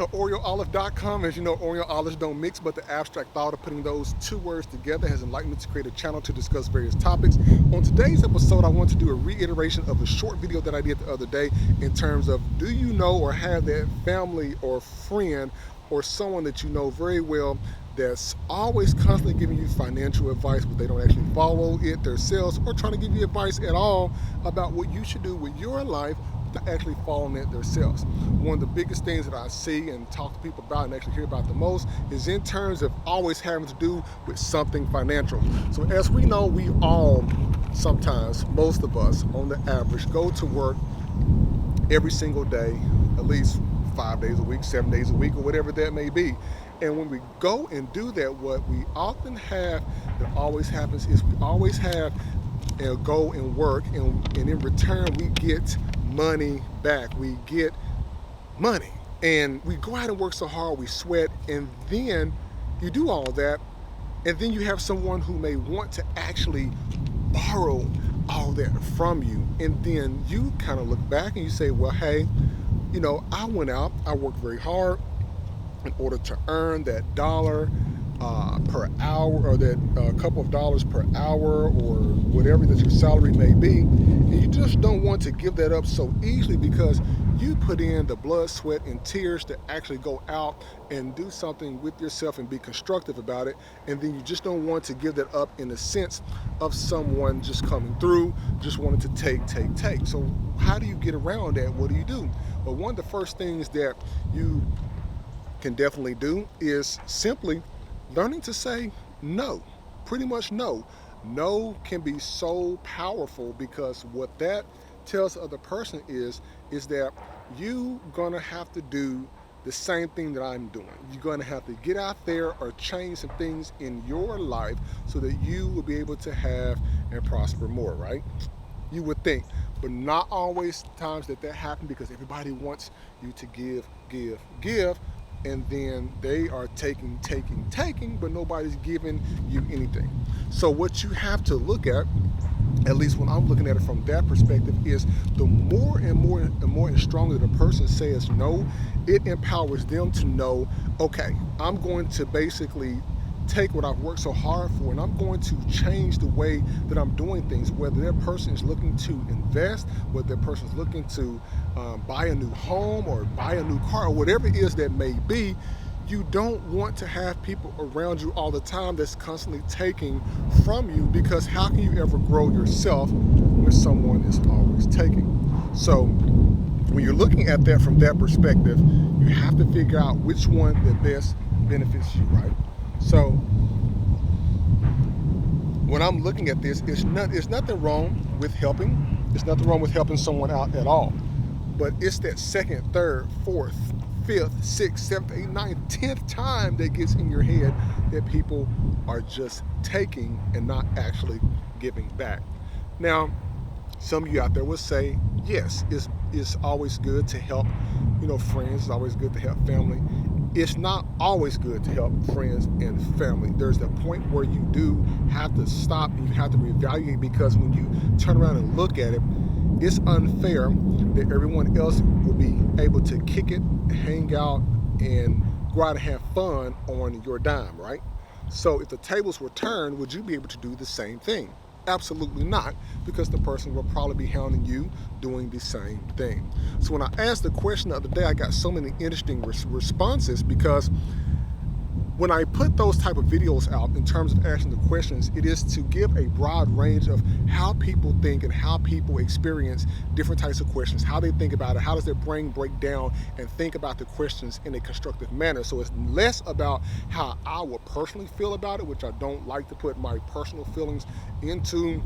fan of OreoOlive.com. As you know, Oreo olives don't mix, but the abstract thought of putting those two words together has enlightened me to create a channel to discuss various topics. On today's episode, I want to do a reiteration of a short video that I did the other day in terms of, do you know or have that family or friend or someone that you know very well that's always constantly giving you financial advice, but they don't actually follow it themselves, or trying to give you advice at all about what you should do with your life, but actually following it themselves. One of the biggest things that I see and talk to people about and actually hear about the most is in terms of always having to do with something financial. So as we know, we all sometimes, most of us on the average, go to work every single day, at least 5 days a week, 7 days a week, or whatever that may be. And when we go and do that, what we often have that always happens is we always have and go and work, and in return we get money back. We get money, and we go out and work so hard, we sweat, and then you do all that, and then you have someone who may want to actually borrow all that from you, and then you kind of look back and you say, well, hey, you know, I went out, I worked very hard in order to earn that dollar per hour, or that couple of dollars per hour, or whatever that your salary may be, and you just don't want to give that up so easily because you put in the blood, sweat, and tears to actually go out and do something with yourself and be constructive about it, and then you just don't want to give that up in the sense of someone just coming through, just wanting to take. So how do you get around that? What do you do? Well, one of the first things that you can definitely do is simply learning to say no. Pretty much no. No can be so powerful, because what that tells the other person is that you're gonna have to do the same thing that I'm doing. You're gonna have to get out there or change some things in your life so that you will be able to have and prosper more, right? You would think, but not always times that happens, because everybody wants you to give, and then they are taking, but nobody's giving you anything. So what you have to look at least when I'm looking at it from that perspective, is the more and stronger the person says no, it empowers them to know, okay, I'm going to basically take what I've worked so hard for, and I'm going to change the way that I'm doing things, whether that person is looking to invest, whether that person is looking to buy a new home or buy a new car, or whatever it is that may be. You don't want to have people around you all the time that's constantly taking from you, because how can you ever grow yourself when someone is always taking? So when you're looking at that from that perspective, you have to figure out which one that best benefits you, right? So when I'm looking at this, it's nothing wrong with helping. It's nothing wrong with helping someone out at all. But it's that second, third, fourth, fifth, sixth, seventh, eighth, ninth, 10th time that gets in your head that people are just taking and not actually giving back. Now, some of you out there will say, yes, it's always good to help, friends. It's always good to help family. It's not always good to help friends and family. There's the point where you do have to stop and you have to reevaluate, because when you turn around and look at it, it's unfair that everyone else will be able to kick it, hang out, and go out and have fun on your dime, right? So if the tables were turned, would you be able to do the same thing? Absolutely not, because the person will probably be hounding you doing the same thing. So when I asked the question the other day, I got so many interesting responses, because when I put those type of videos out in terms of asking the questions, it is to give a broad range of how people think and how people experience different types of questions, how they think about it, how does their brain break down and think about the questions in a constructive manner. So it's less about how I would personally feel about it, which I don't like to put my personal feelings into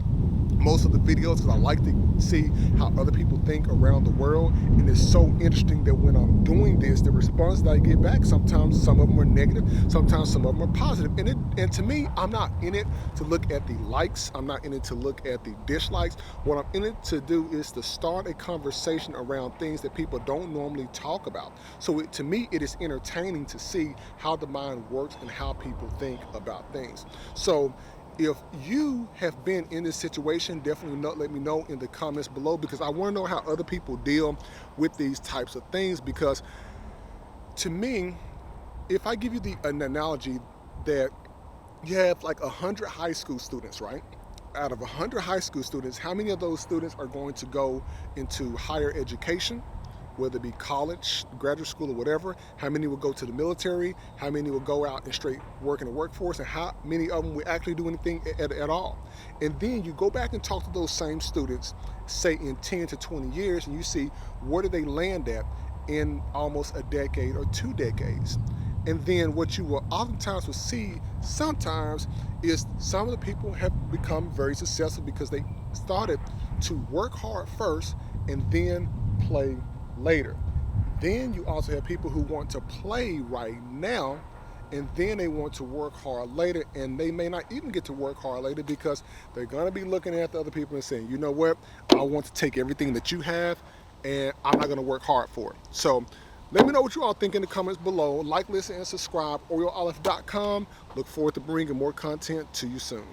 most of the videos, because I like to see how other people think around the world. And it's so interesting that when I'm doing this, the response that I get back, sometimes some of them are negative, sometimes some of them are positive. And to me, I'm not in it to look at the likes, I'm not in it to look at the dislikes. What I'm in it to do is to start a conversation around things that people don't normally talk about. So to me, it is entertaining to see how the mind works and how people think about things. So if you have been in this situation, definitely let me know in the comments below, because I want to know how other people deal with these types of things. Because To me, if I give you an analogy that you have like 100 high school students, right? Out of 100 high school students, how many of those students are going to go into higher education, whether it be college, graduate school, or whatever? How many will go to the military? How many will go out and straight work in the workforce? And how many of them will actually do anything at all? And then you go back and talk to those same students, say in 10 to 20 years, and you see where do they land at in almost a decade or 2 decades. And then what you will oftentimes will see sometimes is some of the people have become very successful because they started to work hard first and then play later. Then you also have people who want to play right now and then they want to work hard later, and they may not even get to work hard later because they're going to be looking at the other people and saying, you know what, I want to take everything that you have and I'm not going to work hard for it. So let me know what you all think in the comments below. Like, listen, and subscribe. OrioOlive.com. Look forward to bringing more content to you soon.